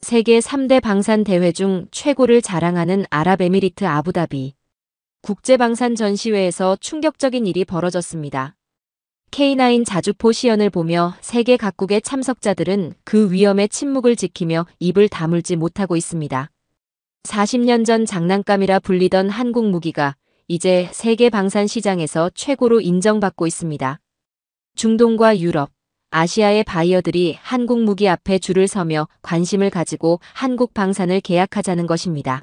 세계 3대 방산 대회 중 최고를 자랑하는 아랍에미리트 아부다비 국제방산 전시회에서 충격적인 일이 벌어졌습니다. K9 자주포 시연을 보며 세계 각국의 참석자들은 그 위험에 침묵을 지키며 입을 다물지 못하고 있습니다. 40년 전 장난감이라 불리던 한국 무기가 이제 세계 방산 시장에서 최고로 인정받고 있습니다. 중동과 유럽, 아시아의 바이어들이 한국 무기 앞에 줄을 서며 관심을 가지고 한국 방산을 계약하자는 것입니다.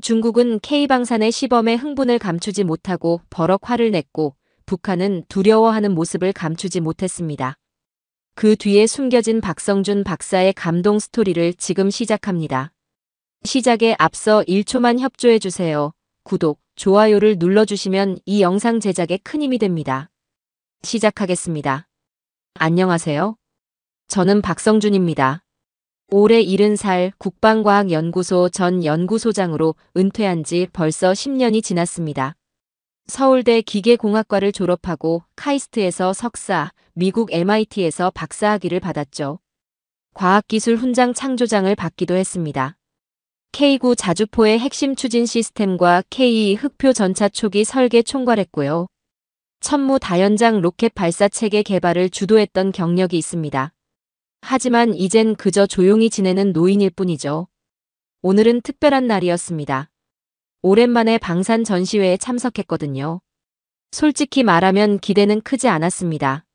중국은 K방산의 시범에 흥분을 감추지 못하고 버럭 화를 냈고 북한은 두려워하는 모습을 감추지 못했습니다. 그 뒤에 숨겨진 박성준 박사의 감동 스토리를 지금 시작합니다. 시작에 앞서 1초만 협조해주세요. 구독, 좋아요를 눌러주시면 이 영상 제작에 큰 힘이 됩니다. 시작하겠습니다. 안녕하세요. 저는 박성준입니다. 올해 70살 국방과학연구소 전 연구소장으로 은퇴한 지 벌써 10년이 지났습니다. 서울대 기계공학과를 졸업하고 카이스트에서 석사, 미국 MIT에서 박사학위를 받았죠. 과학기술 훈장 창조장을 받기도 했습니다. K9 자주포의 핵심 추진 시스템과 K2 흑표 전차 초기 설계 총괄했고요. 천무 다연장 로켓 발사 체계 개발을 주도했던 경력이 있습니다. 하지만 이젠 그저 조용히 지내는 노인일 뿐이죠. 오늘은 특별한 날이었습니다. 오랜만에 방산 전시회에 참석했거든요. 솔직히 말하면 기대는 크지 않았습니다.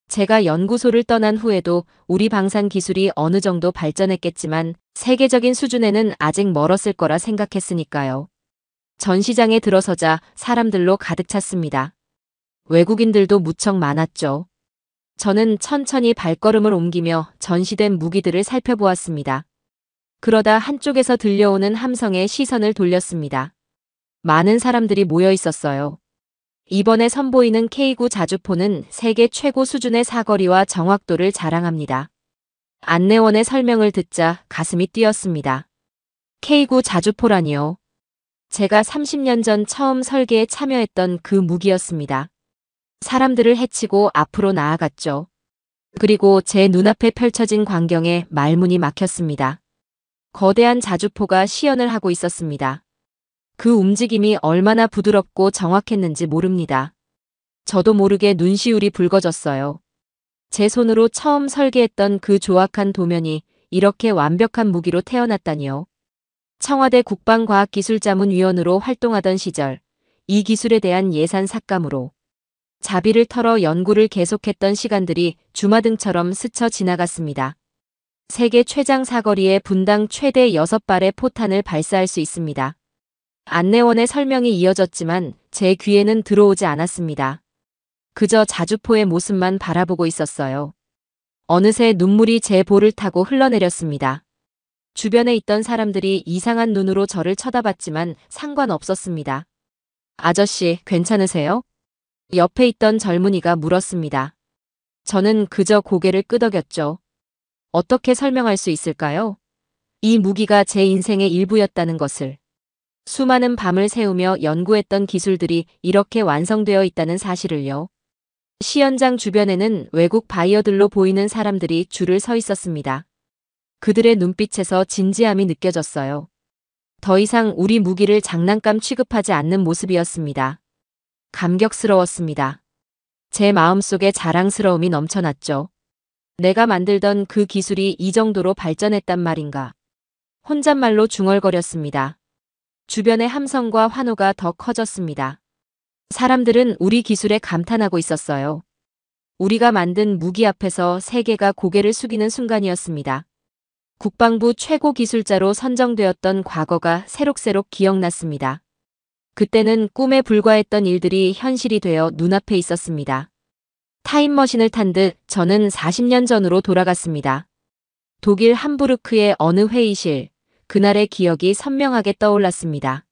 제가 연구소를 떠난 후에도 우리 방산 기술이 어느 정도 발전했겠지만 세계적인 수준에는 아직 멀었을 거라 생각했으니까요. 전시장에 들어서자 사람들로 가득 찼습니다. 외국인들도 무척 많았죠. 저는 천천히 발걸음을 옮기며 전시된 무기들을 살펴보았습니다. 그러다 한쪽에서 들려오는 함성에 시선을 돌렸습니다. 많은 사람들이 모여 있었어요. 이번에 선보이는 K9 자주포는 세계 최고 수준의 사거리와 정확도를 자랑합니다. 안내원의 설명을 듣자 가슴이 뛰었습니다. K9 자주포라니요. 제가 30년 전 처음 설계에 참여했던 그 무기였습니다. 사람들을 해치고 앞으로 나아갔죠. 그리고 제 눈앞에 펼쳐진 광경에 말문이 막혔습니다. 거대한 자주포가 시연을 하고 있었습니다. 그 움직임이 얼마나 부드럽고 정확했는지 모릅니다. 저도 모르게 눈시울이 붉어졌어요. 제 손으로 처음 설계했던 그 조악한 도면이 이렇게 완벽한 무기로 태어났다니요. 청와대 국방과학기술자문위원으로 활동하던 시절, 이 기술에 대한 예산 삭감으로 자비를 털어 연구를 계속했던 시간들이 주마등처럼 스쳐 지나갔습니다. 세계 최장 사거리에 분당 최대 6발의 포탄을 발사할 수 있습니다. 안내원의 설명이 이어졌지만 제 귀에는 들어오지 않았습니다. 그저 자주포의 모습만 바라보고 있었어요. 어느새 눈물이 제 볼을 타고 흘러내렸습니다. 주변에 있던 사람들이 이상한 눈으로 저를 쳐다봤지만 상관없었습니다. 아저씨, 괜찮으세요? 옆에 있던 젊은이가 물었습니다. 저는 그저 고개를 끄덕였죠. 어떻게 설명할 수 있을까요? 이 무기가 제 인생의 일부였다는 것을. 수많은 밤을 새우며 연구했던 기술들이 이렇게 완성되어 있다는 사실을요. 시연장 주변에는 외국 바이어들로 보이는 사람들이 줄을 서 있었습니다. 그들의 눈빛에서 진지함이 느껴졌어요. 더 이상 우리 무기를 장난감 취급하지 않는 모습이었습니다. 감격스러웠습니다. 제 마음속에 자랑스러움이 넘쳐났죠. 내가 만들던 그 기술이 이 정도로 발전했단 말인가. 혼잣말로 중얼거렸습니다. 주변의 함성과 환호가 더 커졌습니다. 사람들은 우리 기술에 감탄하고 있었어요. 우리가 만든 무기 앞에서 세계가 고개를 숙이는 순간이었습니다. 국방부 최고 기술자로 선정되었던 과거가 새록새록 기억났습니다. 그때는 꿈에 불과했던 일들이 현실이 되어 눈앞에 있었습니다. 타임머신을 탄 듯 저는 40년 전으로 돌아갔습니다. 독일 함부르크의 어느 회의실, 그날의 기억이 선명하게 떠올랐습니다.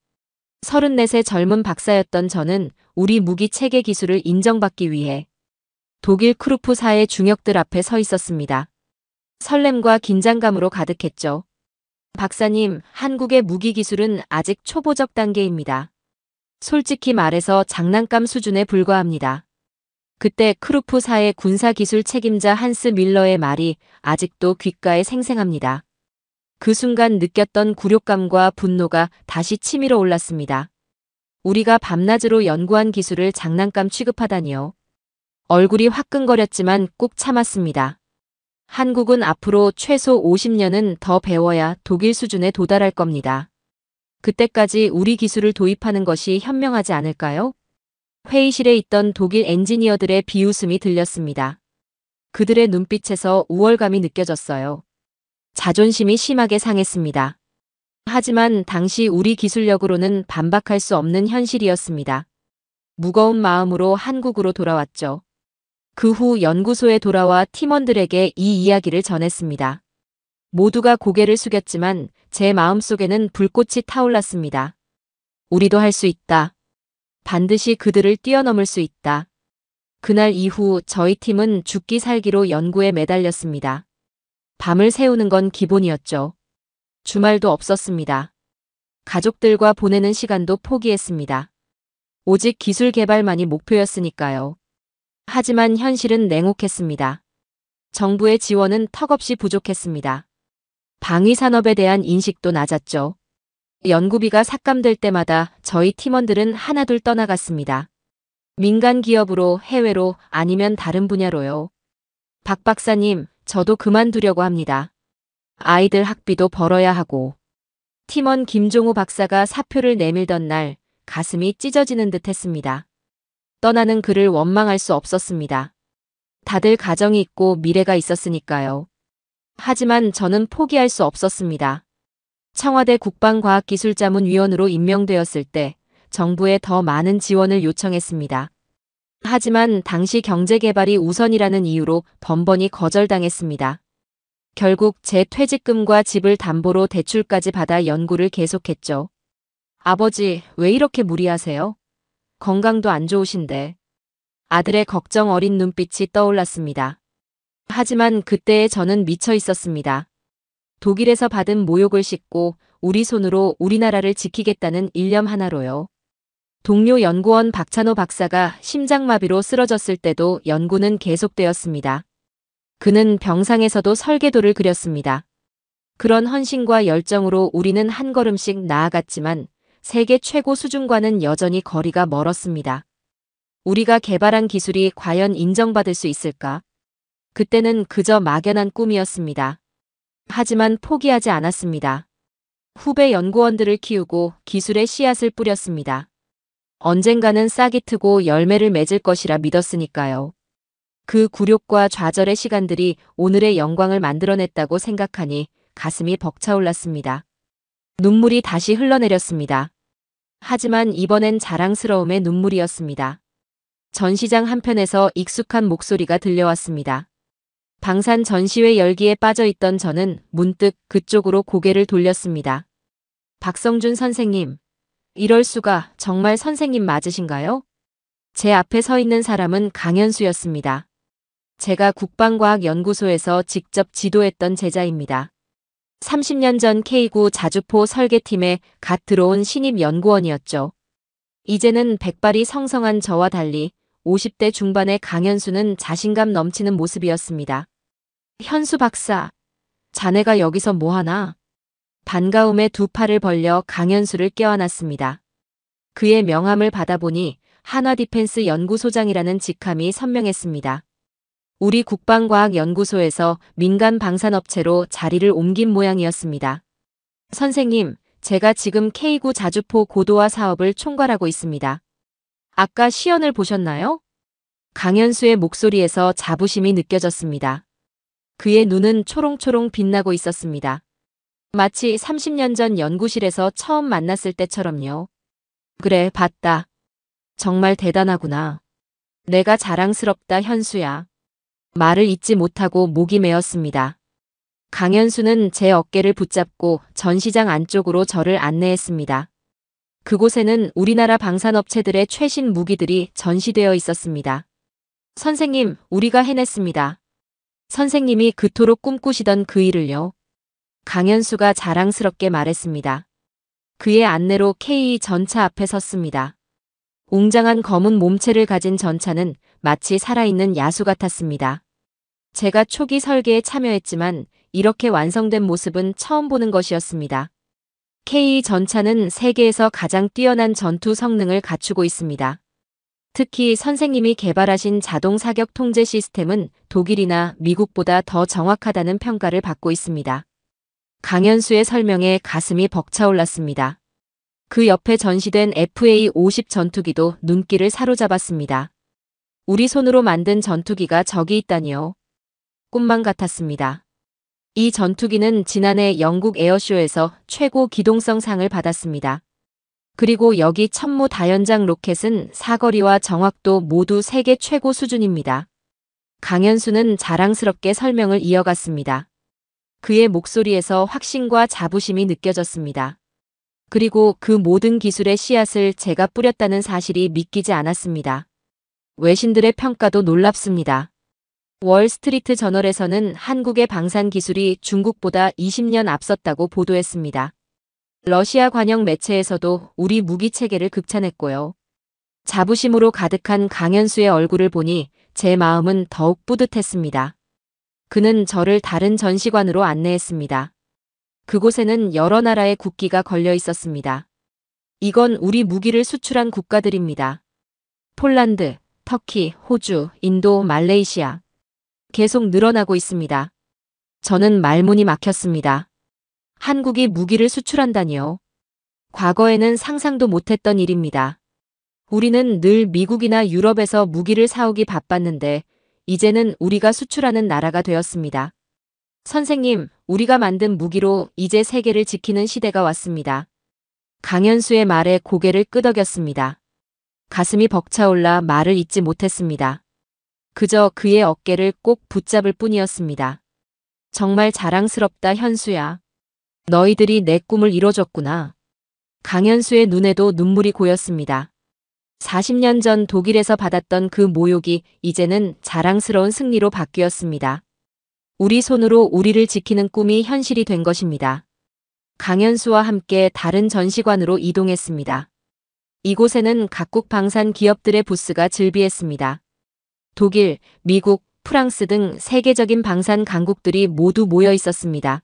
34세 젊은 박사였던 저는 우리 무기 체계 기술을 인정받기 위해 독일 크루프사의 중역들 앞에 서 있었습니다. 설렘과 긴장감으로 가득했죠. 박사님, 한국의 무기 기술은 아직 초보적 단계입니다. 솔직히 말해서 장난감 수준에 불과합니다. 그때 크루프사의 군사기술 책임자 한스 밀러의 말이 아직도 귓가에 생생합니다. 그 순간 느꼈던 굴욕감과 분노가 다시 치밀어 올랐습니다. 우리가 밤낮으로 연구한 기술을 장난감 취급하다니요. 얼굴이 화끈거렸지만 꾹 참았습니다. 한국은 앞으로 최소 50년은 더 배워야 독일 수준에 도달할 겁니다. 그때까지 우리 기술을 도입하는 것이 현명하지 않을까요? 회의실에 있던 독일 엔지니어들의 비웃음이 들렸습니다. 그들의 눈빛에서 우월감이 느껴졌어요. 자존심이 심하게 상했습니다. 하지만 당시 우리 기술력으로는 반박할 수 없는 현실이었습니다. 무거운 마음으로 한국으로 돌아왔죠. 그 후 연구소에 돌아와 팀원들에게 이 이야기를 전했습니다. 모두가 고개를 숙였지만 제 마음속에는 불꽃이 타올랐습니다. 우리도 할 수 있다. 반드시 그들을 뛰어넘을 수 있다. 그날 이후 저희 팀은 죽기 살기로 연구에 매달렸습니다. 밤을 새우는 건 기본이었죠. 주말도 없었습니다. 가족들과 보내는 시간도 포기했습니다. 오직 기술 개발만이 목표였으니까요. 하지만 현실은 냉혹했습니다. 정부의 지원은 턱없이 부족했습니다. 방위 산업에 대한 인식도 낮았죠. 연구비가 삭감될 때마다 저희 팀원들은 하나둘 떠나갔습니다. 민간 기업으로, 해외로, 아니면 다른 분야로요. 박 박사님, 저도 그만두려고 합니다. 아이들 학비도 벌어야 하고. 팀원 김종우 박사가 사표를 내밀던 날 가슴이 찢어지는 듯 했습니다. 떠나는 그를 원망할 수 없었습니다. 다들 가정이 있고 미래가 있었으니까요. 하지만 저는 포기할 수 없었습니다. 청와대 국방과학기술자문위원으로 임명되었을 때 정부에 더 많은 지원을 요청했습니다. 하지만 당시 경제개발이 우선이라는 이유로 번번이 거절당했습니다. 결국 제 퇴직금과 집을 담보로 대출까지 받아 연구를 계속했죠. 아버지, 왜 이렇게 무리하세요? 건강도 안 좋으신데. 아들의 걱정 어린 눈빛이 떠올랐습니다. 하지만 그때의 저는 미쳐 있었습니다. 독일에서 받은 모욕을 씻고 우리 손으로 우리나라를 지키겠다는 일념 하나로요. 동료 연구원 박찬호 박사가 심장마비로 쓰러졌을 때도 연구는 계속되었습니다. 그는 병상에서도 설계도를 그렸습니다. 그런 헌신과 열정으로 우리는 한 걸음씩 나아갔지만 세계 최고 수준과는 여전히 거리가 멀었습니다. 우리가 개발한 기술이 과연 인정받을 수 있을까? 그때는 그저 막연한 꿈이었습니다. 하지만 포기하지 않았습니다. 후배 연구원들을 키우고 기술의 씨앗을 뿌렸습니다. 언젠가는 싹이 트고 열매를 맺을 것이라 믿었으니까요. 그 굴욕과 좌절의 시간들이 오늘의 영광을 만들어냈다고 생각하니 가슴이 벅차올랐습니다. 눈물이 다시 흘러내렸습니다. 하지만 이번엔 자랑스러움의 눈물이었습니다. 전시장 한편에서 익숙한 목소리가 들려왔습니다. 방산 전시회 열기에 빠져있던 저는 문득 그쪽으로 고개를 돌렸습니다. 박성준 선생님, 이럴 수가 정말 선생님 맞으신가요? 제 앞에 서 있는 사람은 강현수였습니다. 제가 국방과학연구소에서 직접 지도했던 제자입니다. 30년 전 K9 자주포 설계팀에 갓 들어온 신입 연구원이었죠. 이제는 백발이 성성한 저와 달리 50대 중반의 강현수는 자신감 넘치는 모습이었습니다. 현수 박사, 자네가 여기서 뭐하나? 반가움에 두 팔을 벌려 강현수를 껴안았습니다. 그의 명함을 받아보니 한화디펜스 연구소장이라는 직함이 선명했습니다. 우리 국방과학연구소에서 민간 방산업체로 자리를 옮긴 모양이었습니다. 선생님, 제가 지금 K9 자주포 고도화 사업을 총괄하고 있습니다. 아까 시연을 보셨나요? 강현수의 목소리에서 자부심이 느껴졌습니다. 그의 눈은 초롱초롱 빛나고 있었습니다. 마치 30년 전 연구실에서 처음 만났을 때처럼요. 그래, 봤다. 정말 대단하구나. 내가 자랑스럽다, 현수야. 말을 잇지 못하고 목이 메었습니다. 강현수는 제 어깨를 붙잡고 전시장 안쪽으로 저를 안내했습니다. 그곳에는 우리나라 방산업체들의 최신 무기들이 전시되어 있었습니다. 선생님, 우리가 해냈습니다. 선생님이 그토록 꿈꾸시던 그 일을요. 강현수가 자랑스럽게 말했습니다. 그의 안내로 K 전차 앞에 섰습니다. 웅장한 검은 몸체를 가진 전차는 마치 살아있는 야수 같았습니다. 제가 초기 설계에 참여했지만 이렇게 완성된 모습은 처음 보는 것이었습니다. K 전차는 세계에서 가장 뛰어난 전투 성능을 갖추고 있습니다. 특히 선생님이 개발하신 자동 사격 통제 시스템은 독일이나 미국보다 더 정확하다는 평가를 받고 있습니다. 강현수의 설명에 가슴이 벅차올랐습니다. 그 옆에 전시된 FA-50 전투기도 눈길을 사로잡았습니다. 우리 손으로 만든 전투기가 저기 있다니요. 꿈만 같았습니다. 이 전투기는 지난해 영국 에어쇼에서 최고 기동성 상을 받았습니다. 그리고 여기 천무 다연장 로켓은 사거리와 정확도 모두 세계 최고 수준입니다. 강현수는 자랑스럽게 설명을 이어갔습니다. 그의 목소리에서 확신과 자부심이 느껴졌습니다. 그리고 그 모든 기술의 씨앗을 제가 뿌렸다는 사실이 믿기지 않았습니다. 외신들의 평가도 놀랍습니다. 월스트리트 저널에서는 한국의 방산 기술이 중국보다 20년 앞섰다고 보도했습니다. 러시아 관영 매체에서도 우리 무기 체계를 극찬했고요. 자부심으로 가득한 강현수의 얼굴을 보니 제 마음은 더욱 뿌듯했습니다. 그는 저를 다른 전시관으로 안내했습니다. 그곳에는 여러 나라의 국기가 걸려 있었습니다. 이건 우리 무기를 수출한 국가들입니다. 폴란드, 터키, 호주, 인도, 말레이시아. 계속 늘어나고 있습니다. 저는 말문이 막혔습니다. 한국이 무기를 수출한다니요. 과거에는 상상도 못했던 일입니다. 우리는 늘 미국이나 유럽에서 무기를 사오기 바빴는데 이제는 우리가 수출하는 나라가 되었습니다. 선생님, 우리가 만든 무기로 이제 세계를 지키는 시대가 왔습니다. 강현수의 말에 고개를 끄덕였습니다. 가슴이 벅차올라 말을 잇지 못했습니다. 그저 그의 어깨를 꼭 붙잡을 뿐이었습니다. 정말 자랑스럽다, 현수야. 너희들이 내 꿈을 이뤄줬구나. 강현수의 눈에도 눈물이 고였습니다. 40년 전 독일에서 받았던 그 모욕이 이제는 자랑스러운 승리로 바뀌었습니다. 우리 손으로 우리를 지키는 꿈이 현실이 된 것입니다. 강현수와 함께 다른 전시관으로 이동했습니다. 이곳에는 각국 방산 기업들의 부스가 즐비했습니다. 독일, 미국, 프랑스 등 세계적인 방산 강국들이 모두 모여 있었습니다.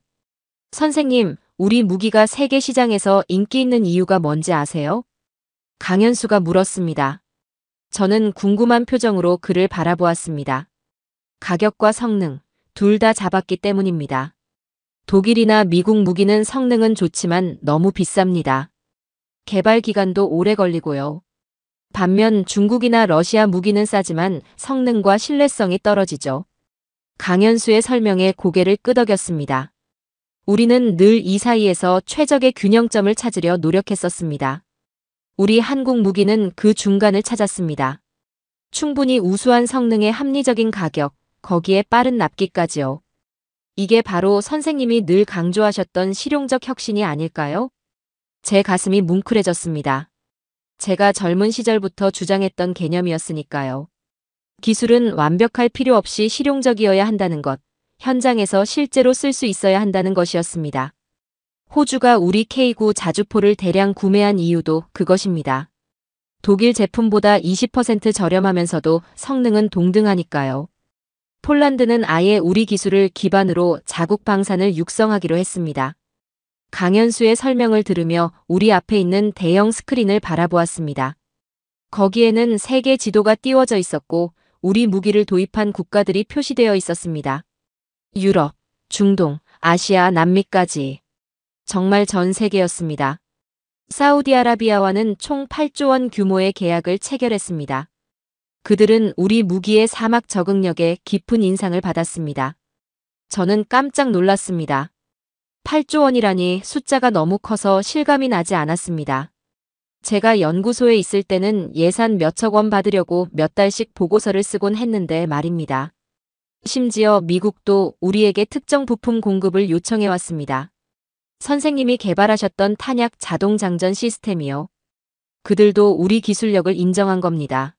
선생님, 우리 무기가 세계 시장에서 인기 있는 이유가 뭔지 아세요? 강현수가 물었습니다. 저는 궁금한 표정으로 그를 바라보았습니다. 가격과 성능, 둘 다 잡았기 때문입니다. 독일이나 미국 무기는 성능은 좋지만 너무 비쌉니다. 개발 기간도 오래 걸리고요. 반면 중국이나 러시아 무기는 싸지만 성능과 신뢰성이 떨어지죠. 강현수의 설명에 고개를 끄덕였습니다. 우리는 늘 이 사이에서 최적의 균형점을 찾으려 노력했었습니다. 우리 한국 무기는 그 중간을 찾았습니다. 충분히 우수한 성능의 합리적인 가격, 거기에 빠른 납기까지요. 이게 바로 선생님이 늘 강조하셨던 실용적 혁신이 아닐까요? 제 가슴이 뭉클해졌습니다. 제가 젊은 시절부터 주장했던 개념이었으니까요. 기술은 완벽할 필요 없이 실용적이어야 한다는 것, 현장에서 실제로 쓸 수 있어야 한다는 것이었습니다. 호주가 우리 K9 자주포를 대량 구매한 이유도 그것입니다. 독일 제품보다 20% 저렴하면서도 성능은 동등하니까요. 폴란드는 아예 우리 기술을 기반으로 자국 방산을 육성하기로 했습니다. 강현수의 설명을 들으며 우리 앞에 있는 대형 스크린을 바라보았습니다. 거기에는 세계 지도가 띄워져 있었고 우리 무기를 도입한 국가들이 표시되어 있었습니다. 유럽, 중동, 아시아, 남미까지. 정말 전 세계였습니다. 사우디아라비아와는 총 8조 원 규모의 계약을 체결했습니다. 그들은 우리 무기의 사막 적응력에 깊은 인상을 받았습니다. 저는 깜짝 놀랐습니다. 8조 원이라니 숫자가 너무 커서 실감이 나지 않았습니다. 제가 연구소에 있을 때는 예산 몇억 원 받으려고 몇 달씩 보고서를 쓰곤 했는데 말입니다. 심지어 미국도 우리에게 특정 부품 공급을 요청해 왔습니다. 선생님이 개발하셨던 탄약 자동 장전 시스템이요. 그들도 우리 기술력을 인정한 겁니다.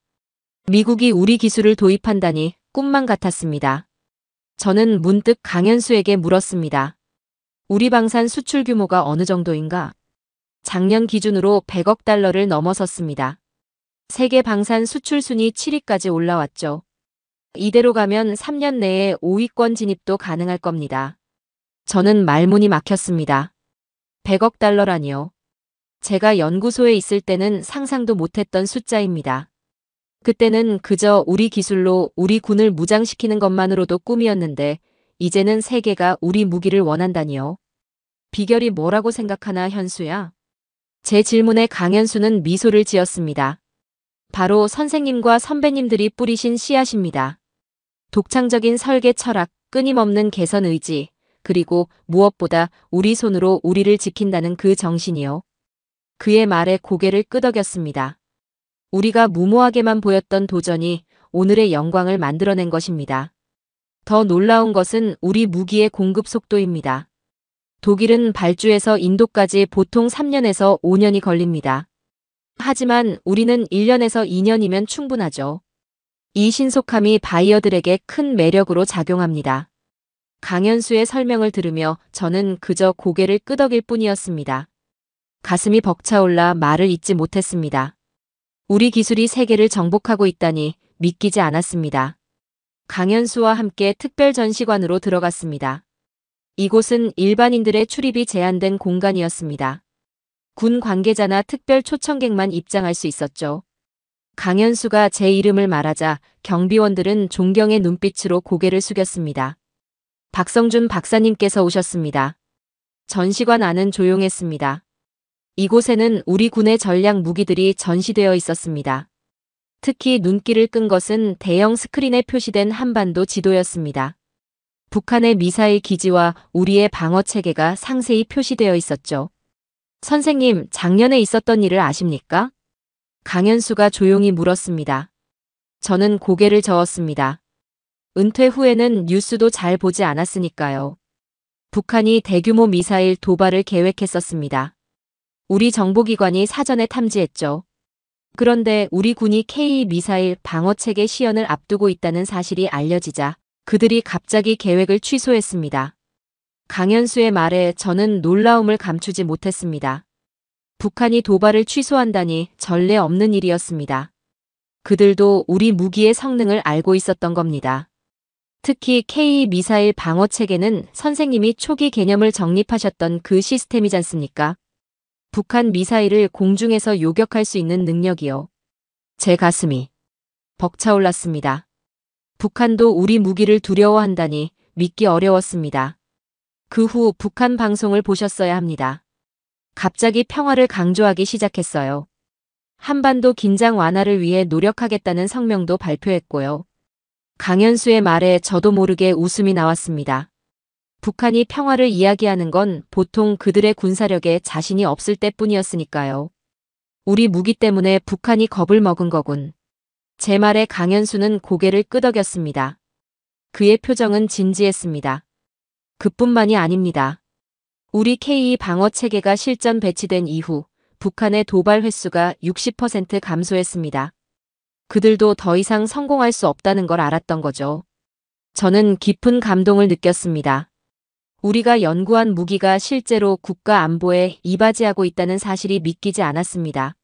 미국이 우리 기술을 도입한다니 꿈만 같았습니다. 저는 문득 강현수에게 물었습니다. 우리 방산 수출 규모가 어느 정도인가? 작년 기준으로 100억 달러를 넘어섰습니다. 세계 방산 수출 순위 7위까지 올라왔죠. 이대로 가면 3년 내에 5위권 진입도 가능할 겁니다. 저는 말문이 막혔습니다. 100억 달러라니요. 제가 연구소에 있을 때는 상상도 못했던 숫자입니다. 그때는 그저 우리 기술로 우리 군을 무장시키는 것만으로도 꿈이었는데 이제는 세계가 우리 무기를 원한다니요. 비결이 뭐라고 생각하나 현수야? 제 질문에 강현수는 미소를 지었습니다. 바로 선생님과 선배님들이 뿌리신 씨앗입니다. 독창적인 설계 철학, 끊임없는 개선 의지, 그리고 무엇보다 우리 손으로 우리를 지킨다는 그 정신이요. 그의 말에 고개를 끄덕였습니다. 우리가 무모하게만 보였던 도전이 오늘의 영광을 만들어낸 것입니다. 더 놀라운 것은 우리 무기의 공급 속도입니다. 독일은 발주에서 인도까지 보통 3년에서 5년이 걸립니다. 하지만 우리는 1년에서 2년이면 충분하죠. 이 신속함이 바이어들에게 큰 매력으로 작용합니다. 강현수의 설명을 들으며 저는 그저 고개를 끄덕일 뿐이었습니다. 가슴이 벅차올라 말을 잇지 못했습니다. 우리 기술이 세계를 정복하고 있다니 믿기지 않았습니다. 강현수와 함께 특별 전시관으로 들어갔습니다. 이곳은 일반인들의 출입이 제한된 공간이었습니다. 군 관계자나 특별 초청객만 입장할 수 있었죠. 강현수가 제 이름을 말하자 경비원들은 존경의 눈빛으로 고개를 숙였습니다. 박성준 박사님께서 오셨습니다. 전시관 안은 조용했습니다. 이곳에는 우리 군의 전략 무기들이 전시되어 있었습니다. 특히 눈길을 끈 것은 대형 스크린에 표시된 한반도 지도였습니다. 북한의 미사일 기지와 우리의 방어 체계가 상세히 표시되어 있었죠. 선생님, 작년에 있었던 일을 아십니까? 강현수가 조용히 물었습니다. 저는 고개를 저었습니다. 은퇴 후에는 뉴스도 잘 보지 않았으니까요. 북한이 대규모 미사일 도발을 계획했었습니다. 우리 정보기관이 사전에 탐지했죠. 그런데 우리 군이 K-미사일 방어체계 시연을 앞두고 있다는 사실이 알려지자 그들이 갑자기 계획을 취소했습니다. 강현수의 말에 저는 놀라움을 감추지 못했습니다. 북한이 도발을 취소한다니 전례 없는 일이었습니다. 그들도 우리 무기의 성능을 알고 있었던 겁니다. 특히 K-미사일 방어체계는 선생님이 초기 개념을 정립하셨던 그 시스템이지 않습니까? 북한 미사일을 공중에서 요격할 수 있는 능력이요. 제 가슴이 벅차올랐습니다. 북한도 우리 무기를 두려워한다니 믿기 어려웠습니다. 그 후 북한 방송을 보셨어야 합니다. 갑자기 평화를 강조하기 시작했어요. 한반도 긴장 완화를 위해 노력하겠다는 성명도 발표했고요. 강현수의 말에 저도 모르게 웃음이 나왔습니다. 북한이 평화를 이야기하는 건 보통 그들의 군사력에 자신이 없을 때뿐이었으니까요. 우리 무기 때문에 북한이 겁을 먹은 거군. 제 말에 강현수는 고개를 끄덕였습니다. 그의 표정은 진지했습니다. 그뿐만이 아닙니다. 우리 K 방어 체계가 실전 배치된 이후 북한의 도발 횟수가 60% 감소했습니다. 그들도 더 이상 성공할 수 없다는 걸 알았던 거죠. 저는 깊은 감동을 느꼈습니다. 우리가 연구한 무기가 실제로 국가 안보에 이바지하고 있다는 사실이 믿기지 않았습니다.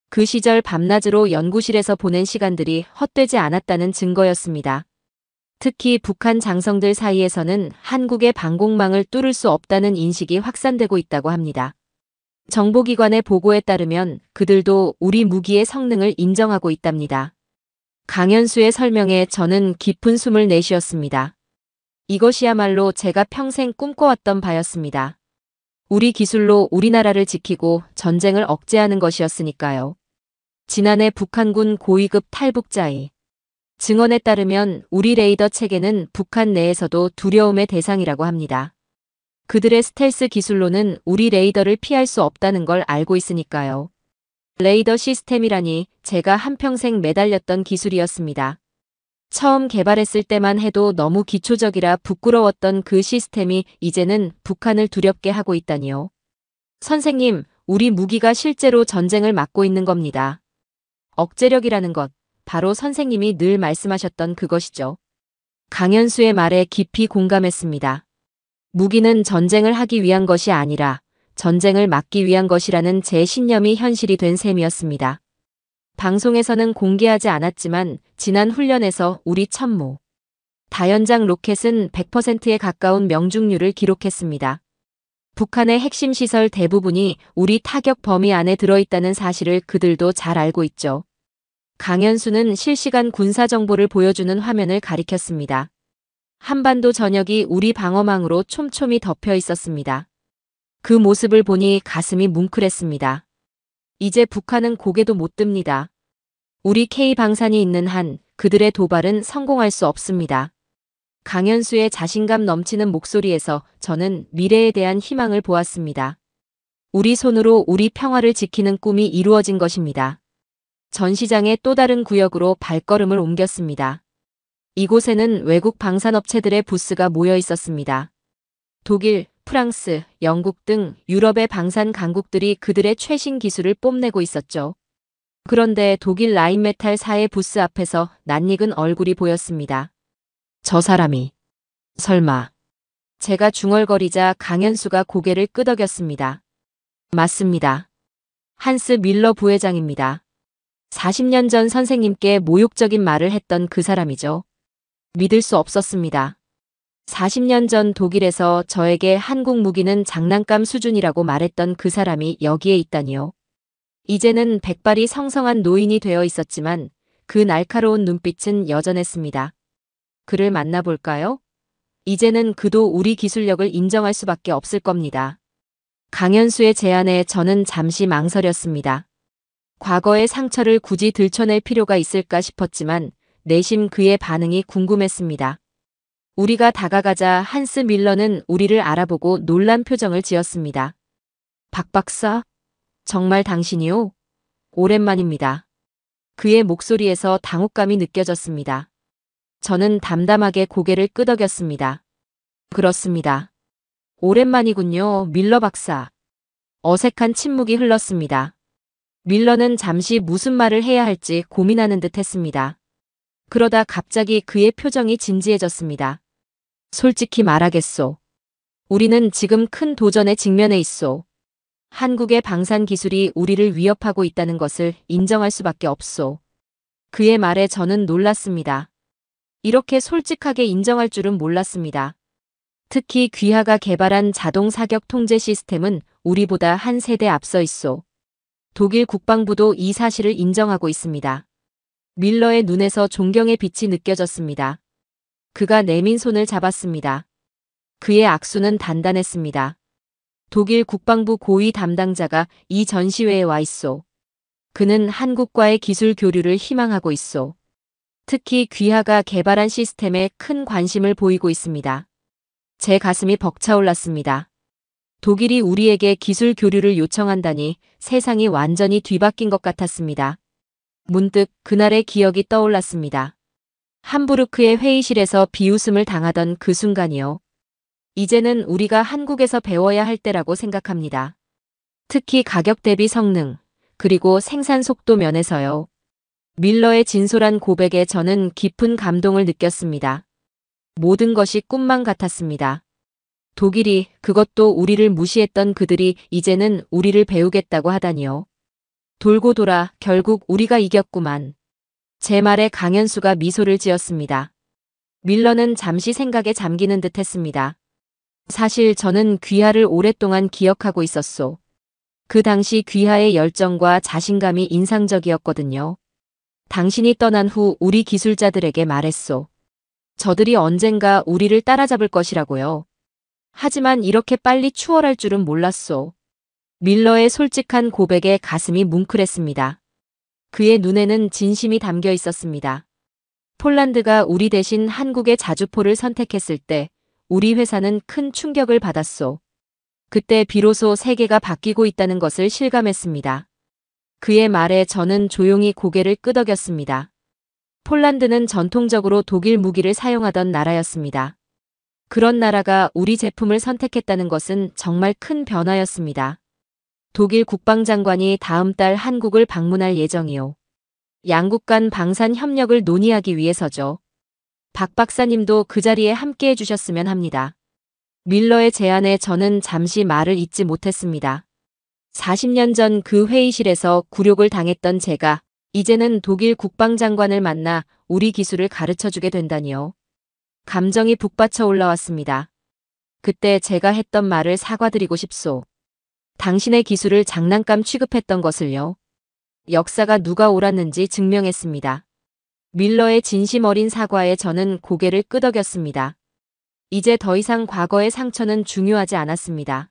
그 시절 밤낮으로 연구실에서 보낸 시간들이 헛되지 않았다는 증거였습니다. 특히 북한 장성들 사이에서는 한국의 방공망을 뚫을 수 없다는 인식이 확산되고 있다고 합니다. 정보기관의 보고에 따르면 그들도 우리 무기의 성능을 인정하고 있답니다. 강현수의 설명에 저는 깊은 숨을 내쉬었습니다. 이것이야말로 제가 평생 꿈꿔왔던 바였습니다. 우리 기술로 우리나라를 지키고 전쟁을 억제하는 것이었으니까요. 지난해 북한군 고위급 탈북자의 증언에 따르면 우리 레이더 체계는 북한 내에서도 두려움의 대상이라고 합니다. 그들의 스텔스 기술로는 우리 레이더를 피할 수 없다는 걸 알고 있으니까요. 레이더 시스템이라니 제가 한평생 매달렸던 기술이었습니다. 처음 개발했을 때만 해도 너무 기초적이라 부끄러웠던 그 시스템이 이제는 북한을 두렵게 하고 있다니요. 선생님, 우리 무기가 실제로 전쟁을 막고 있는 겁니다. 억제력이라는 것, 바로 선생님이 늘 말씀하셨던 그것이죠. 강현수의 말에 깊이 공감했습니다. 무기는 전쟁을 하기 위한 것이 아니라 전쟁을 막기 위한 것이라는 제 신념이 현실이 된 셈이었습니다. 방송에서는 공개하지 않았지만 지난 훈련에서 우리 참모 다연장 로켓은 100%에 가까운 명중률을 기록했습니다. 북한의 핵심 시설 대부분이 우리 타격 범위 안에 들어있다는 사실을 그들도 잘 알고 있죠. 강연수는 실시간 군사 정보를 보여주는 화면을 가리켰습니다. 한반도 전역이 우리 방어망으로 촘촘히 덮여 있었습니다. 그 모습을 보니 가슴이 뭉클했습니다. 이제 북한은 고개도 못 듭니다. 우리 K방산이 있는 한 그들의 도발은 성공할 수 없습니다. 강연수의 자신감 넘치는 목소리에서 저는 미래에 대한 희망을 보았습니다. 우리 손으로 우리 평화를 지키는 꿈이 이루어진 것입니다. 전시장의 또 다른 구역으로 발걸음을 옮겼습니다. 이곳에는 외국 방산업체들의 부스가 모여 있었습니다. 독일, 프랑스, 영국 등 유럽의 방산 강국들이 그들의 최신 기술을 뽐내고 있었죠. 그런데 독일 라인메탈사의 부스 앞에서 낯익은 얼굴이 보였습니다. 저 사람이 설마. 제가 중얼거리자 강연수가 고개를 끄덕였습니다. 맞습니다. 한스 밀러 부회장입니다. 40년 전 선생님께 모욕적인 말을 했던 그 사람이죠. 믿을 수 없었습니다. 40년 전 독일에서 저에게 한국 무기는 장난감 수준이라고 말했던 그 사람이 여기에 있다니요. 이제는 백발이 성성한 노인이 되어 있었지만 그 날카로운 눈빛은 여전했습니다. 그를 만나볼까요? 이제는 그도 우리 기술력을 인정할 수밖에 없을 겁니다. 강연수의 제안에 저는 잠시 망설였습니다. 과거의 상처를 굳이 들춰낼 필요가 있을까 싶었지만 내심 그의 반응이 궁금했습니다. 우리가 다가가자 한스 밀러는 우리를 알아보고 놀란 표정을 지었습니다. 박 박사? 정말 당신이요? 오랜만입니다. 그의 목소리에서 당혹감이 느껴졌습니다. 저는 담담하게 고개를 끄덕였습니다. 그렇습니다. 오랜만이군요, 밀러 박사. 어색한 침묵이 흘렀습니다. 밀러는 잠시 무슨 말을 해야 할지 고민하는 듯 했습니다. 그러다 갑자기 그의 표정이 진지해졌습니다. 솔직히 말하겠소. 우리는 지금 큰 도전에 직면해 있소. 한국의 방산 기술이 우리를 위협하고 있다는 것을 인정할 수밖에 없소. 그의 말에 저는 놀랐습니다. 이렇게 솔직하게 인정할 줄은 몰랐습니다. 특히 귀하가 개발한 자동 사격 통제 시스템은 우리보다 한 세대 앞서 있소. 독일 국방부도 이 사실을 인정하고 있습니다. 밀러의 눈에서 존경의 빛이 느껴졌습니다. 그가 내민 손을 잡았습니다. 그의 악수는 단단했습니다. 독일 국방부 고위 담당자가 이 전시회에 와 있소. 그는 한국과의 기술 교류를 희망하고 있소. 특히 귀하가 개발한 시스템에 큰 관심을 보이고 있습니다. 제 가슴이 벅차올랐습니다. 독일이 우리에게 기술 교류를 요청한다니 세상이 완전히 뒤바뀐 것 같았습니다. 문득 그날의 기억이 떠올랐습니다. 함부르크의 회의실에서 비웃음을 당하던 그 순간이요. 이제는 우리가 한국에서 배워야 할 때라고 생각합니다. 특히 가격 대비 성능, 그리고 생산 속도 면에서요. 밀러의 진솔한 고백에 저는 깊은 감동을 느꼈습니다. 모든 것이 꿈만 같았습니다. 독일이, 그것도 우리를 무시했던 그들이 이제는 우리를 배우겠다고 하다니요. 돌고 돌아 결국 우리가 이겼구만. 제 말에 강연수가 미소를 지었습니다. 밀러는 잠시 생각에 잠기는 듯 했습니다. 사실 저는 귀하를 오랫동안 기억하고 있었소. 그 당시 귀하의 열정과 자신감이 인상적이었거든요. 당신이 떠난 후 우리 기술자들에게 말했소. 저들이 언젠가 우리를 따라잡을 것이라고요. 하지만 이렇게 빨리 추월할 줄은 몰랐소. 밀러의 솔직한 고백에 가슴이 뭉클했습니다. 그의 눈에는 진심이 담겨 있었습니다. 폴란드가 우리 대신 한국의 자주포를 선택했을 때 우리 회사는 큰 충격을 받았소. 그때 비로소 세계가 바뀌고 있다는 것을 실감했습니다. 그의 말에 저는 조용히 고개를 끄덕였습니다. 폴란드는 전통적으로 독일 무기를 사용하던 나라였습니다. 그런 나라가 우리 제품을 선택했다는 것은 정말 큰 변화였습니다. 독일 국방장관이 다음 달 한국을 방문할 예정이요. 양국 간 방산 협력을 논의하기 위해서죠. 박 박사님도 그 자리에 함께해 주셨으면 합니다. 밀러의 제안에 저는 잠시 말을 잇지 못했습니다. 40년 전 그 회의실에서 굴욕을 당했던 제가 이제는 독일 국방장관을 만나 우리 기술을 가르쳐주게 된다니요. 감정이 북받쳐 올라왔습니다. 그때 제가 했던 말을 사과드리고 싶소. 당신의 기술을 장난감 취급했던 것을요. 역사가 누가 옳았는지 증명했습니다. 밀러의 진심 어린 사과에 저는 고개를 끄덕였습니다. 이제 더 이상 과거의 상처는 중요하지 않았습니다.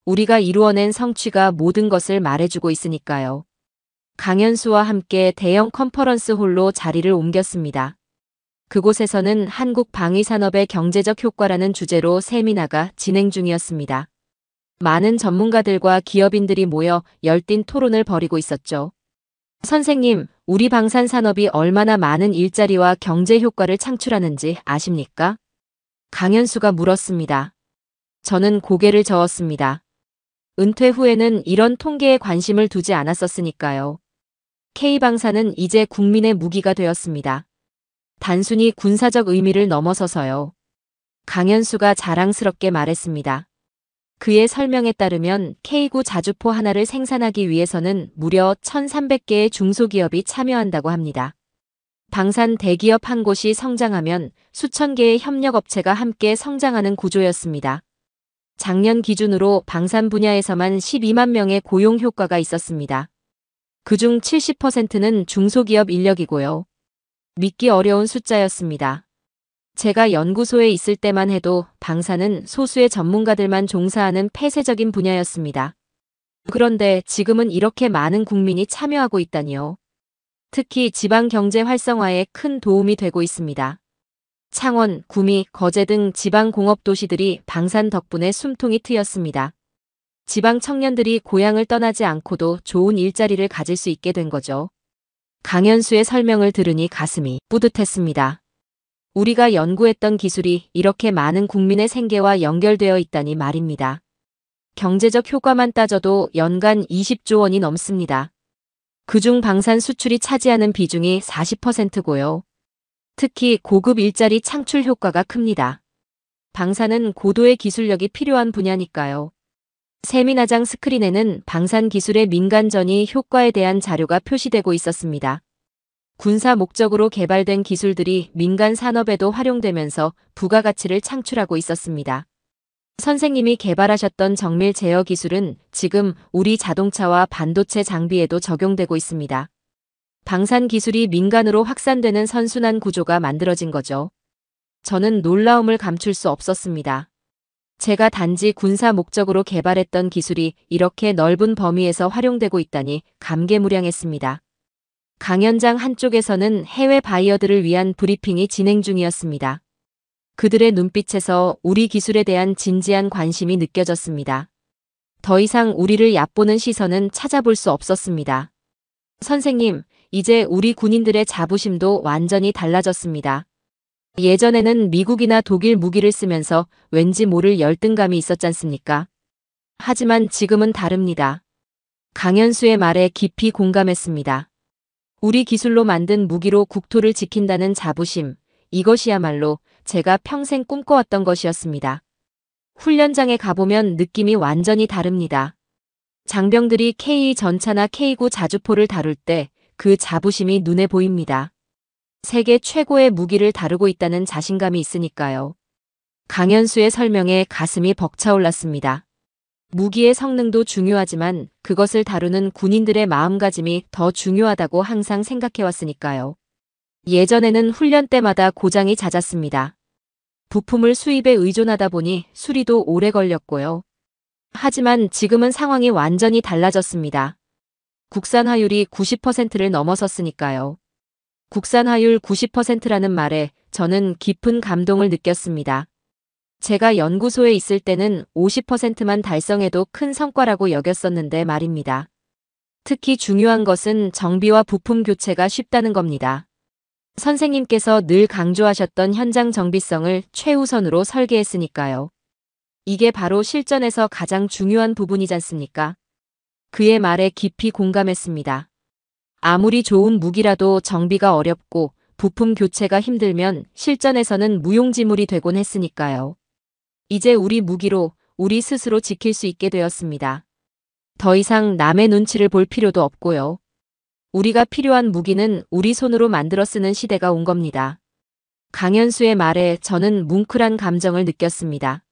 우리가 이루어낸 성취가 모든 것을 말해주고 있으니까요. 강현수와 함께 대형 컨퍼런스 홀로 자리를 옮겼습니다. 그곳에서는 한국 방위산업의 경제적 효과라는 주제로 세미나가 진행 중이었습니다. 많은 전문가들과 기업인들이 모여 열띤 토론을 벌이고 있었죠. 선생님, 우리 방산산업이 얼마나 많은 일자리와 경제 효과를 창출하는지 아십니까? 강현수가 물었습니다. 저는 고개를 저었습니다. 은퇴 후에는 이런 통계에 관심을 두지 않았었으니까요. K방산은 이제 국민의 무기가 되었습니다. 단순히 군사적 의미를 넘어서서요. 강현수가 자랑스럽게 말했습니다. 그의 설명에 따르면 K9 자주포 하나를 생산하기 위해서는 무려 1,300개의 중소기업이 참여한다고 합니다. 방산 대기업 한 곳이 성장하면 수천 개의 협력업체가 함께 성장하는 구조였습니다. 작년 기준으로 방산 분야에서만 12만 명의 고용 효과가 있었습니다. 그중 70%는 중소기업 인력이고요. 믿기 어려운 숫자였습니다. 제가 연구소에 있을 때만 해도 방산은 소수의 전문가들만 종사하는 폐쇄적인 분야였습니다. 그런데 지금은 이렇게 많은 국민이 참여하고 있다니요. 특히 지방 경제 활성화에 큰 도움이 되고 있습니다. 창원, 구미, 거제 등 지방 공업 도시들이 방산 덕분에 숨통이 트였습니다. 지방 청년들이 고향을 떠나지 않고도 좋은 일자리를 가질 수 있게 된 거죠. 강현수의 설명을 들으니 가슴이 뿌듯했습니다. 우리가 연구했던 기술이 이렇게 많은 국민의 생계와 연결되어 있다니 말입니다. 경제적 효과만 따져도 연간 20조 원이 넘습니다. 그중 방산 수출이 차지하는 비중이 40%고요. 특히 고급 일자리 창출 효과가 큽니다. 방산은 고도의 기술력이 필요한 분야니까요. 세미나장 스크린에는 방산 기술의 민간 전이 효과에 대한 자료가 표시되고 있었습니다. 군사 목적으로 개발된 기술들이 민간 산업에도 활용되면서 부가가치를 창출하고 있었습니다. 선생님이 개발하셨던 정밀 제어 기술은 지금 우리 자동차와 반도체 장비에도 적용되고 있습니다. 방산 기술이 민간으로 확산되는 선순환 구조가 만들어진 거죠. 저는 놀라움을 감출 수 없었습니다. 제가 단지 군사 목적으로 개발했던 기술이 이렇게 넓은 범위에서 활용되고 있다니 감개무량했습니다. 강연장 한쪽에서는 해외 바이어들을 위한 브리핑이 진행 중이었습니다. 그들의 눈빛에서 우리 기술에 대한 진지한 관심이 느껴졌습니다. 더 이상 우리를 얕보는 시선은 찾아볼 수 없었습니다. 선생님, 이제 우리 군인들의 자부심도 완전히 달라졌습니다. 예전에는 미국이나 독일 무기를 쓰면서 왠지 모를 열등감이 있었잖습니까? 하지만 지금은 다릅니다. 강현수의 말에 깊이 공감했습니다. 우리 기술로 만든 무기로 국토를 지킨다는 자부심, 이것이야말로 제가 평생 꿈꿔왔던 것이었습니다. 훈련장에 가보면 느낌이 완전히 다릅니다. 장병들이 K 전차나 K9 자주포를 다룰 때 그 자부심이 눈에 보입니다. 세계 최고의 무기를 다루고 있다는 자신감이 있으니까요. 강현수의 설명에 가슴이 벅차올랐습니다. 무기의 성능도 중요하지만 그것을 다루는 군인들의 마음가짐이 더 중요하다고 항상 생각해왔으니까요. 예전에는 훈련 때마다 고장이 잦았습니다. 부품을 수입에 의존하다 보니 수리도 오래 걸렸고요. 하지만 지금은 상황이 완전히 달라졌습니다. 국산화율이 90%를 넘어섰으니까요. 국산화율 90%라는 말에 저는 깊은 감동을 느꼈습니다. 제가 연구소에 있을 때는 50%만 달성해도 큰 성과라고 여겼었는데 말입니다. 특히 중요한 것은 정비와 부품 교체가 쉽다는 겁니다. 선생님께서 늘 강조하셨던 현장 정비성을 최우선으로 설계했으니까요. 이게 바로 실전에서 가장 중요한 부분이지 않습니까? 그의 말에 깊이 공감했습니다. 아무리 좋은 무기라도 정비가 어렵고 부품 교체가 힘들면 실전에서는 무용지물이 되곤 했으니까요. 이제 우리 무기로 우리 스스로 지킬 수 있게 되었습니다. 더 이상 남의 눈치를 볼 필요도 없고요. 우리가 필요한 무기는 우리 손으로 만들어 쓰는 시대가 온 겁니다. 강현수의 말에 저는 뭉클한 감정을 느꼈습니다.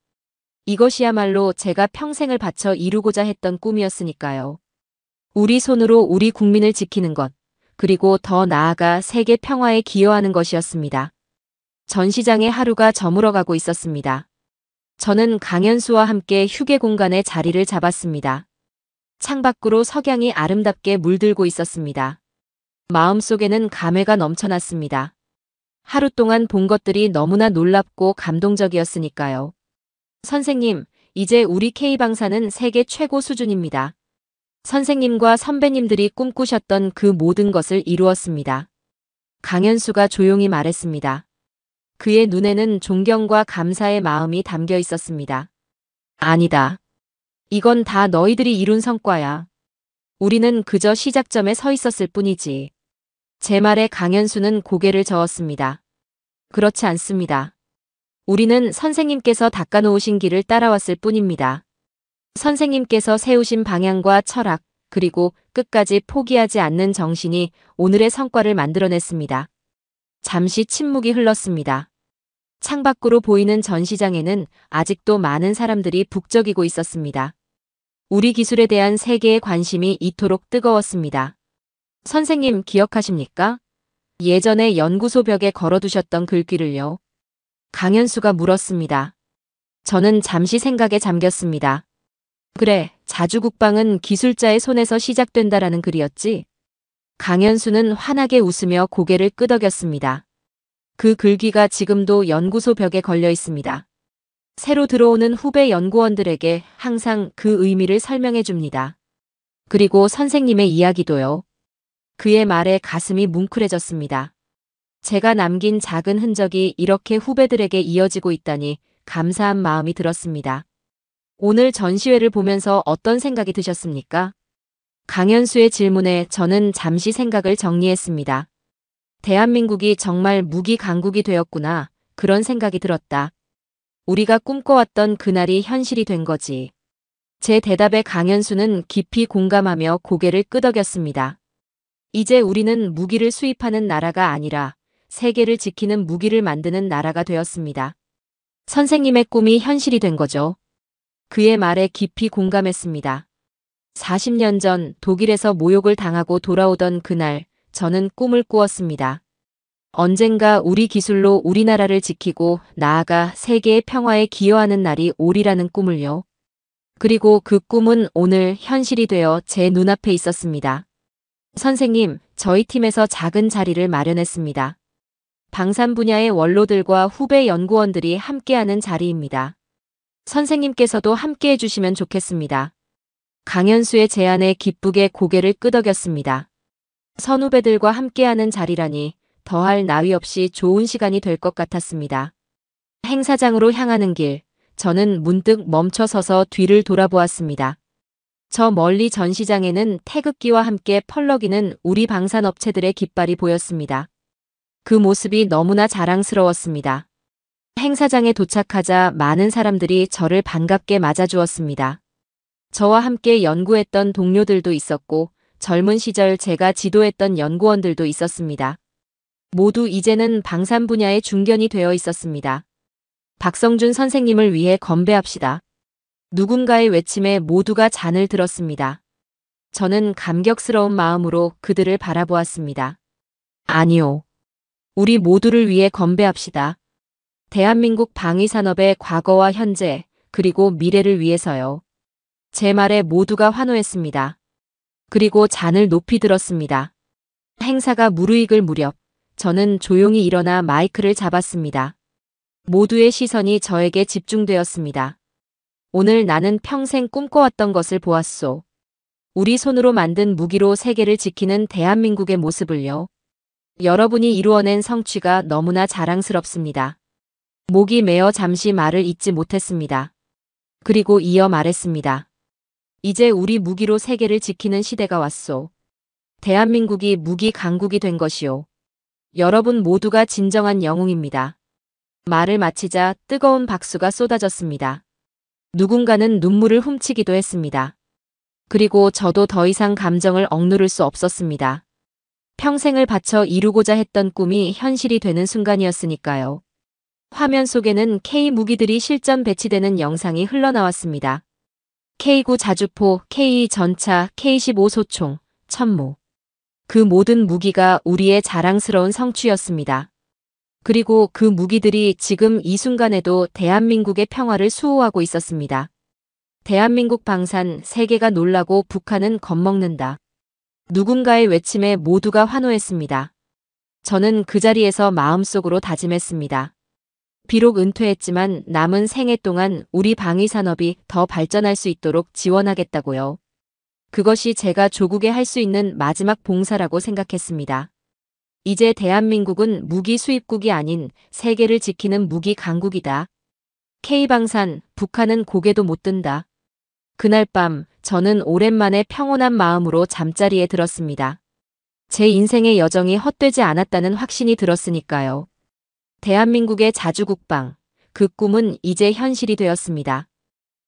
이것이야말로 제가 평생을 바쳐 이루고자 했던 꿈이었으니까요. 우리 손으로 우리 국민을 지키는 것, 그리고 더 나아가 세계 평화에 기여하는 것이었습니다. 전시장의 하루가 저물어가고 있었습니다. 저는 강현수와 함께 휴게 공간에 자리를 잡았습니다. 창밖으로 석양이 아름답게 물들고 있었습니다. 마음속에는 감회가 넘쳐났습니다. 하루 동안 본 것들이 너무나 놀랍고 감동적이었으니까요. 선생님, 이제 우리 K방사는 세계 최고 수준입니다. 선생님과 선배님들이 꿈꾸셨던 그 모든 것을 이루었습니다. 강현수가 조용히 말했습니다. 그의 눈에는 존경과 감사의 마음이 담겨 있었습니다. 아니다. 이건 다 너희들이 이룬 성과야. 우리는 그저 시작점에 서 있었을 뿐이지. 제 말에 강현수는 고개를 저었습니다. 그렇지 않습니다. 우리는 선생님께서 닦아놓으신 길을 따라왔을 뿐입니다. 선생님께서 세우신 방향과 철학, 그리고 끝까지 포기하지 않는 정신이 오늘의 성과를 만들어냈습니다. 잠시 침묵이 흘렀습니다. 창밖으로 보이는 전시장에는 아직도 많은 사람들이 북적이고 있었습니다. 우리 기술에 대한 세계의 관심이 이토록 뜨거웠습니다. 선생님 기억하십니까? 예전에 연구소 벽에 걸어두셨던 글귀를요. 강현수가 물었습니다. 저는 잠시 생각에 잠겼습니다. 그래, 자주국방은 기술자의 손에서 시작된다라는 글이었지? 강현수는 환하게 웃으며 고개를 끄덕였습니다. 그 글귀가 지금도 연구소 벽에 걸려 있습니다. 새로 들어오는 후배 연구원들에게 항상 그 의미를 설명해 줍니다. 그리고 선생님의 이야기도요. 그의 말에 가슴이 뭉클해졌습니다. 제가 남긴 작은 흔적이 이렇게 후배들에게 이어지고 있다니 감사한 마음이 들었습니다. 오늘 전시회를 보면서 어떤 생각이 드셨습니까? 강현수의 질문에 저는 잠시 생각을 정리했습니다. 대한민국이 정말 무기 강국이 되었구나. 그런 생각이 들었다. 우리가 꿈꿔왔던 그날이 현실이 된 거지. 제 대답에 강현수는 깊이 공감하며 고개를 끄덕였습니다. 이제 우리는 무기를 수입하는 나라가 아니라 세계를 지키는 무기를 만드는 나라가 되었습니다. 선생님의 꿈이 현실이 된 거죠. 그의 말에 깊이 공감했습니다. 40년 전 독일에서 모욕을 당하고 돌아오던 그날 저는 꿈을 꾸었습니다. 언젠가 우리 기술로 우리나라를 지키고 나아가 세계의 평화에 기여하는 날이 오리라는 꿈을요. 그리고 그 꿈은 오늘 현실이 되어 제 눈앞에 있었습니다. 선생님, 저희 팀에서 작은 자리를 마련했습니다. 방산 분야의 원로들과 후배 연구원들이 함께하는 자리입니다. 선생님께서도 함께해 주시면 좋겠습니다. 강현수의 제안에 기쁘게 고개를 끄덕였습니다. 선후배들과 함께하는 자리라니 더할 나위 없이 좋은 시간이 될 것 같았습니다. 행사장으로 향하는 길, 저는 문득 멈춰서서 뒤를 돌아보았습니다. 저 멀리 전시장에는 태극기와 함께 펄럭이는 우리 방산업체들의 깃발이 보였습니다. 그 모습이 너무나 자랑스러웠습니다. 행사장에 도착하자 많은 사람들이 저를 반갑게 맞아주었습니다. 저와 함께 연구했던 동료들도 있었고 젊은 시절 제가 지도했던 연구원들도 있었습니다. 모두 이제는 방산 분야의 중견이 되어 있었습니다. 박성준 선생님을 위해 건배합시다. 누군가의 외침에 모두가 잔을 들었습니다. 저는 감격스러운 마음으로 그들을 바라보았습니다. 아니요. 우리 모두를 위해 건배합시다. 대한민국 방위산업의 과거와 현재, 그리고 미래를 위해서요. 제 말에 모두가 환호했습니다. 그리고 잔을 높이 들었습니다. 행사가 무르익을 무렵, 저는 조용히 일어나 마이크를 잡았습니다. 모두의 시선이 저에게 집중되었습니다. 오늘 나는 평생 꿈꿔왔던 것을 보았소. 우리 손으로 만든 무기로 세계를 지키는 대한민국의 모습을요. 여러분이 이루어낸 성취가 너무나 자랑스럽습니다. 목이 메어 잠시 말을 잇지 못했습니다. 그리고 이어 말했습니다. 이제 우리 무기로 세계를 지키는 시대가 왔소. 대한민국이 무기 강국이 된 것이오. 여러분 모두가 진정한 영웅입니다. 말을 마치자 뜨거운 박수가 쏟아졌습니다. 누군가는 눈물을 훔치기도 했습니다. 그리고 저도 더 이상 감정을 억누를 수 없었습니다. 평생을 바쳐 이루고자 했던 꿈이 현실이 되는 순간이었으니까요. 화면 속에는 K 무기들이 실전 배치되는 영상이 흘러나왔습니다. K9 자주포, K2 전차, K15 소총, 천무. 그 모든 무기가 우리의 자랑스러운 성취였습니다. 그리고 그 무기들이 지금 이 순간에도 대한민국의 평화를 수호하고 있었습니다. 대한민국 방산, 세계가 놀라고 북한은 겁먹는다. 누군가의 외침에 모두가 환호했습니다. 저는 그 자리에서 마음속으로 다짐했습니다. 비록 은퇴했지만 남은 생애 동안 우리 방위산업이 더 발전할 수 있도록 지원하겠다고요. 그것이 제가 조국에 할 수 있는 마지막 봉사라고 생각했습니다. 이제 대한민국은 무기 수입국이 아닌 세계를 지키는 무기 강국이다. K방산, 북한은 고개도 못 든다. 그날 밤 저는 오랜만에 평온한 마음으로 잠자리에 들었습니다. 제 인생의 여정이 헛되지 않았다는 확신이 들었으니까요. 대한민국의 자주국방, 그 꿈은 이제 현실이 되었습니다.